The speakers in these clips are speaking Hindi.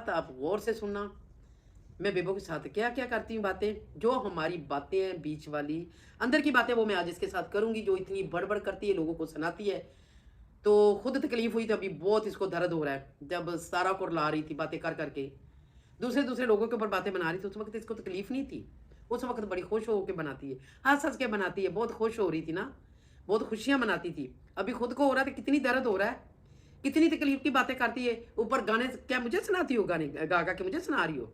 बात आप गौर से सुनना। मैं बेबो के साथ क्या क्या करती हूँ बातें, जो हमारी बातें हैं बीच वाली अंदर की बातें, वो मैं आज इसके साथ करूंगी। जो इतनी बड़बड़ करती है, लोगों को सुनाती है, तो खुद तकलीफ हुई थी। अभी बहुत इसको दर्द हो रहा है। जब सारा को ला रही थी बातें कर करके, दूसरे दूसरे लोगों के ऊपर बातें बना रही थी, उस वक्त इसको तकलीफ नहीं थी। उस वक्त बड़ी खुश होकर बनाती है, हंस हंस के बनाती है। बहुत खुश हो रही थी ना, बहुत खुशियां मनाती थी। अभी खुद को हो रहा था कितनी दर्द हो रहा है, कितनी तकलीफ की बातें करती है। ऊपर गाने क्या मुझे सुनाती हो, गाने गा गा के मुझे सुना रही हो।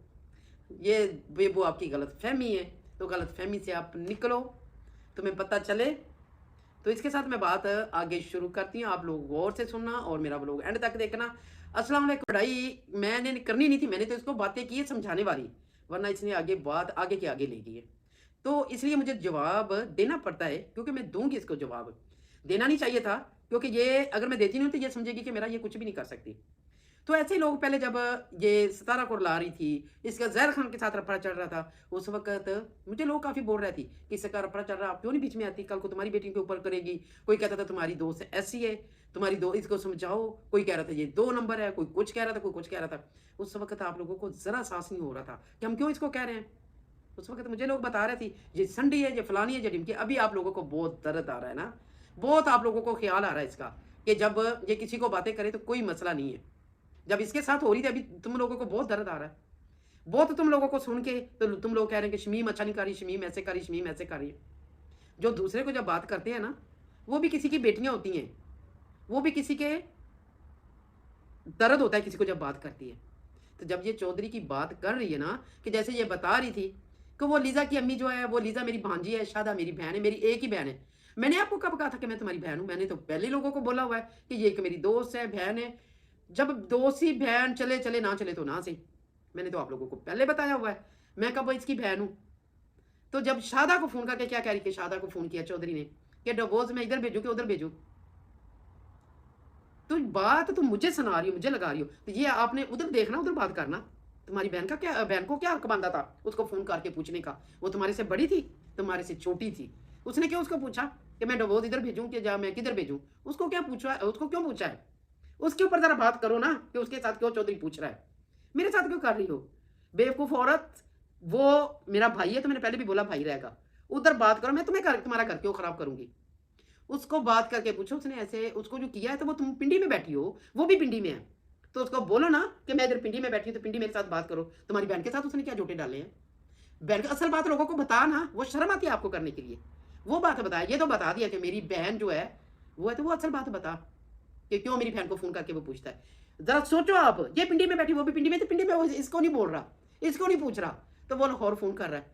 ये बेबू आपकी गलत फहमी है, तो गलत फहमी से आप निकलो, तुम्हें पता चले। तो इसके साथ मैं बात आगे शुरू करती हूँ। आप लोग गौर से सुनना और मेरा व्लॉग एंड तक देखना। अस्सलाम वालेकुम। पढ़ाई मैंने करनी नहीं थी, मैंने तो इसको बातें की है समझाने वाली, वरना इसने आगे बात आगे के आगे ले गई है। तो इसलिए मुझे जवाब देना पड़ता है, क्योंकि मैं दूंगी इसको जवाब। देना नहीं चाहिए था, क्योंकि ये अगर मैं देती नहीं तो ये समझेगी कि मेरा ये कुछ भी नहीं कर सकती। तो ऐसे ही लोग पहले जब ये सितारा को ला रही थी, इसका जहर खान के साथ रफड़ा चल रहा था, उस वक्त मुझे लोग काफ़ी बोल रहे थे कि इसका रफड़ा चल रहा, आप क्यों नहीं बीच में आती, कल को तुम्हारी बेटी के ऊपर करेगी। कोई कहता था तुम्हारी दोस्त ऐसी है, तुम्हारी दो इसको समझाओ। कोई कह रहा था ये 2 नंबर है, कोई कुछ कह रहा था, कोई कुछ कह रहा था। उस वक्त आप लोगों को ज़रा सांस नहीं हो रहा था कि हम क्यों इसको कह रहे हैं। उस वक्त मुझे लोग बता रहे थे ये संडी है, ये फलानी है, ये ढिमकी। अभी आप लोगों को बहुत दर्द आ रहा है ना, बहुत आप लोगों को ख्याल आ रहा है इसका, कि जब ये किसी को बातें करे तो कोई मसला नहीं है। जब इसके साथ हो रही थी अभी तुम लोगों को बहुत दर्द आ रहा है। बहुत तुम लोगों को सुन के तो तुम लोग कह रहे हैं कि शमीम अच्छा नहीं कर रही, शमीम ऐसे कर रही, शमीम ऐसे कर रही है। जो दूसरे को जब बात करते हैं ना, वो भी किसी की बेटियां होती हैं, वो भी किसी के दर्द होता है किसी को जब बात करती है। तो जब ये चौधरी की बात कर रही है ना, कि जैसे ये बता रही थी कि वो लीजा की अम्मी जो है, वो लीजा मेरी भांजी है, शादा मेरी बहन है, मेरी एक ही बहन है। मैंने आपको कब कहा था कि मैं तुम्हारी बहन हूं? मैंने तो पहले लोगों को बोला हुआ है कि ये एक मेरी दोस्त है, बहन है। जब दोस्त ही बहन चले चले, ना चले तो ना सही। मैंने तो आप लोगों को पहले बताया हुआ है मैं कब इसकी बहन हूं। तो जब शादा को फोन करके क्या कह रही थी, शादा को फोन किया चौधरी ने कि डिवोर्स मैं इधर भेजू कि उधर भेजू। तो बात तुम मुझे सुना रही हो, मुझे लगा रही हो, तो ये आपने उधर देखना, उधर बात करना। तुम्हारी बहन का क्या, बहन को क्या हक बनता था उसको फोन करके पूछने का? वो तुम्हारे से बड़ी थी, तुम्हारे से छोटी थी। उसने क्यों उसको पूछा कि मैं डिवोर्स इधर भेजूं कि जा मैं किधर भेजूं? उसको क्या पूछा, उसको क्यों पूछा है? उसके ऊपर जरा बात करो ना, कि उसके साथ क्यों चौधरी पूछ रहा है, मेरे साथ क्यों कर रही हो बेवकूफ औरत। वो मेरा भाई है, तो मैंने पहले भी बोला भाई रहेगा। उधर बात करो, मैं तुम्हारा घर क्यों खराब करूंगी? उसको बात करके पूछो, उसने ऐसे उसको जो किया है, तो वो तुम पिंडी में बैठी हो, वो भी पिंडी में है। तो उसको बोलो ना कि मैं इधर पिंडी में बैठी हूँ, तो पिंडी मेरे साथ बात करो। तुम्हारी बहन के साथ उसने क्या जोटे डाले हैं? बहन की असल बात लोगों को बता ना, वो शर्म आती है आपको करने के लिए। वो बात बताया, ये तो बता दिया कि मेरी बहन जो है वो है, तो वो असल बात बता कि क्यों मेरी बहन को फोन करके वो पूछता है। जरा सोचो आप, ये पिंडी में बैठी, वो भी पिंडी में, तो पिंडी में वो इसको नहीं बोल रहा, इसको नहीं पूछ रहा, तो वो लाहौर फोन कर रहा है।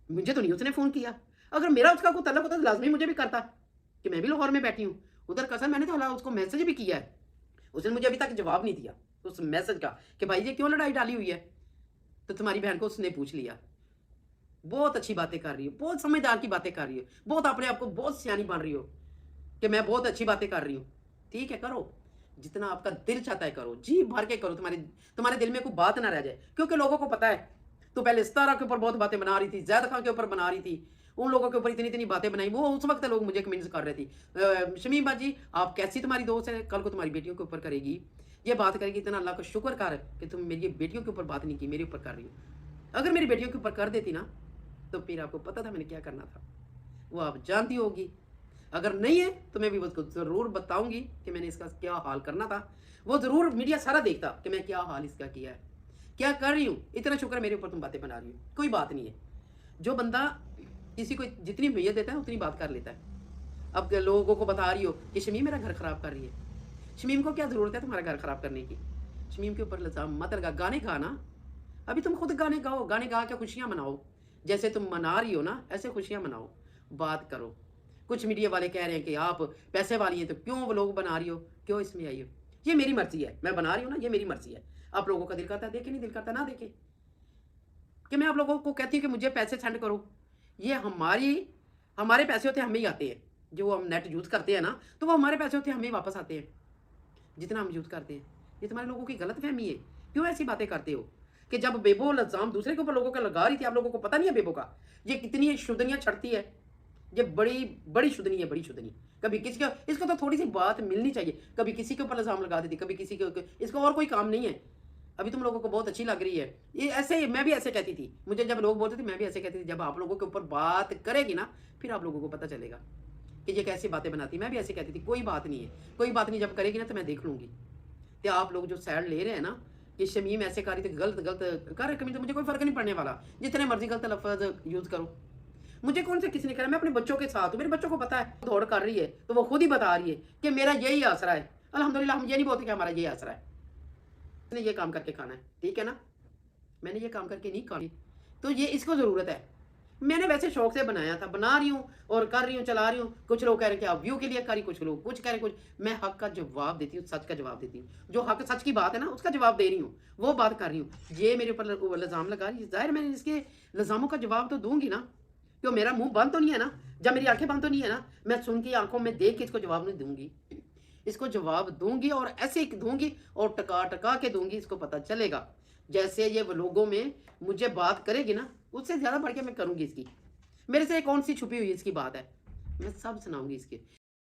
मुझे तो नहीं उसने फोन किया। अगर मेरा उसका कोई तलब होता तो लाजमी मुझे भी करता कि मैं भी लाहौर में बैठी हूँ। उधर कसम, मैंने तो हला उसको मैसेज भी किया है, उसने मुझे अभी तक जवाब नहीं दिया उस मैसेज का कि भाई ये क्यों लड़ाई डाली हुई है। तो तुम्हारी बहन को उसने पूछ लिया। बहुत अच्छी बातें कर रही हो, बहुत समझदार की बातें कर रही हो, बहुत अपने आप को बहुत सियानी बन रही हो कि मैं बहुत अच्छी बातें कर रही हूँ। ठीक है, करो, जितना आपका दिल चाहता है करो, जी भर के करो। तुम्हारे तुम्हारे दिल में कोई बात ना रह जाए, क्योंकि लोगों को पता है तो पहले सितारा के ऊपर बहुत बातें बना रही थी, जैद खान के ऊपर बना रही थी, उन लोगों के ऊपर इतनी इतनी बातें बनाई। वो उस वक्त लोग मुझे कमेंट्स कर रहे थे, शमीम बाजी आप कैसी तुम्हारी दोस्त है, कल को तुम्हारी बेटियों के ऊपर करेगी, ये बात करेगी। इतना अल्लाह का शुक्र कर कि तुम मेरी बेटियों के ऊपर बात नहीं की, मेरे ऊपर कर रही हो। अगर मेरी बेटियों के ऊपर कर देती ना, तो फिर आपको पता था मैंने क्या करना था, वो आप जानती होगी। अगर नहीं है तो मैं भी उसको ज़रूर बताऊंगी कि मैंने इसका क्या हाल करना था। वो ज़रूर मीडिया सारा देखता कि मैं क्या हाल इसका किया है, क्या कर रही हूँ। इतना शुक्र मेरे ऊपर तुम बातें बना रही हो, कोई बात नहीं है। जो बंदा किसी को जितनी मैयत देता है उतनी बात कर लेता है। अब लोगों को बता रही हो कि शमीम मेरा घर खराब कर रही है। शमीम को क्या ज़रूरत है तुम्हारा घर खराब करने की? शमीम के ऊपर इल्ज़ाम मत लगा। गाने गाना, अभी तुम खुद गाने गाओ, गाने गा के खुशियाँ मनाओ। जैसे तुम मना रही हो ना, ऐसे खुशियाँ मनाओ, बात करो। कुछ मीडिया वाले कह रहे हैं कि आप पैसे वाली हैं तो क्यों वो लोग बना रही हो, क्यों इसमें आई हो? ये मेरी मर्जी है, मैं बना रही हूँ ना, ये मेरी मर्जी है। आप लोगों का दिल करता है देखे, नहीं दिल करता ना देखे। कि मैं आप लोगों को कहती हूँ कि मुझे पैसे सेंड करो, ये हमारे पैसे होते हैं, हमें ही आते हैं। जो हम नेट यूज़ करते हैं ना, तो वो हमारे पैसे होते हैं, हमें ही वापस आते हैं, जितना हम यूज़ करते हैं। ये तुम्हारे लोगों की गलत फहमी है। क्यों ऐसी बातें करते हो कि जब बेबो इल्ज़ाम दूसरे के ऊपर लोगों का लगा रही थी, आप लोगों को पता नहीं है बेबो का ये कितनी शुदनियाँ छड़ती है। ये बड़ी बड़ी शुदनी है, बड़ी शुदनी। कभी किसी का, इसको तो थोड़ी सी बात मिलनी चाहिए। कभी किसी के ऊपर इल्ज़ाम लगा देती, कभी किसी के, इसको और कोई काम नहीं है। अभी तुम लोगों को बहुत अच्छी लग रही है। ये ऐसे ही मैं भी ऐसे कहती थी, मुझे जब लोग बोलते थे मैं भी ऐसे कहती थी। जब आप लोगों के ऊपर बात करेगी ना, फिर आप लोगों को पता चलेगा कि ये कैसी बातें बनाती है। मैं भी ऐसे कहती थी, कोई बात नहीं है, कोई बात नहीं, जब करेगी ना तो मैं देख लूंगी। तो आप लोग जो साइड ले रहे हैं ना कि शमीम ऐसे कर रही थी, गलत गलत कर रहे, तो मुझे कोई फर्क नहीं पड़ने वाला, जितने मर्जी गलत लफ्ज यूज करो। मुझे कौन से किसी ने कहा, मैं अपने बच्चों के साथ हूँ, मेरे बच्चों को पता है दौड़ कर रही है तो वो खुद ही बता रही है कि मेरा यही आसरा है। अल्हम्दुलिल्लाह, हम ये नहीं बोलते कि हमारा यही आसरा है, मैंने ये काम करके खाना है, ठीक है ना, मैंने ये काम करके नहीं खानी, तो ये इसको ज़रूरत है। मैंने वैसे शौक से बनाया था, बना रही हूँ और कर रही हूँ, चला रही हूँ। कुछ लोग कह रहे हैं कि आप व्यू के लिए करी, कुछ लोग कुछ कह रहे हैं, कुछ। मैं हक का जवाब देती हूँ, सच का जवाब देती हूँ। जो हक सच की बात है ना, उसका जवाब दे रही हूँ, वो बात कर रही हूँ। ये मेरे ऊपर इल्ज़ाम लगा रही है, ज़ाहिर मैंने इसके इल्ज़ामों का जवाब तो दूंगी ना, क्यों मेरा मुंह बंद तो नहीं है ना, जब मेरी आंखें बंद तो नहीं है ना, मैं सुन के आंखों में देख के इसको जवाब नहीं दूंगी, इसको जवाब दूंगी और ऐसे ही दूंगी और टका टका के दूंगी, इसको पता चलेगा। जैसे ये लोगों में मुझे बात करेगी ना, उससे ज़्यादा बढ़ के मैं करूंगी इसकी। मेरे से कौन सी छुपी हुई इसकी बात है, मैं सब सुनाऊंगी इसके।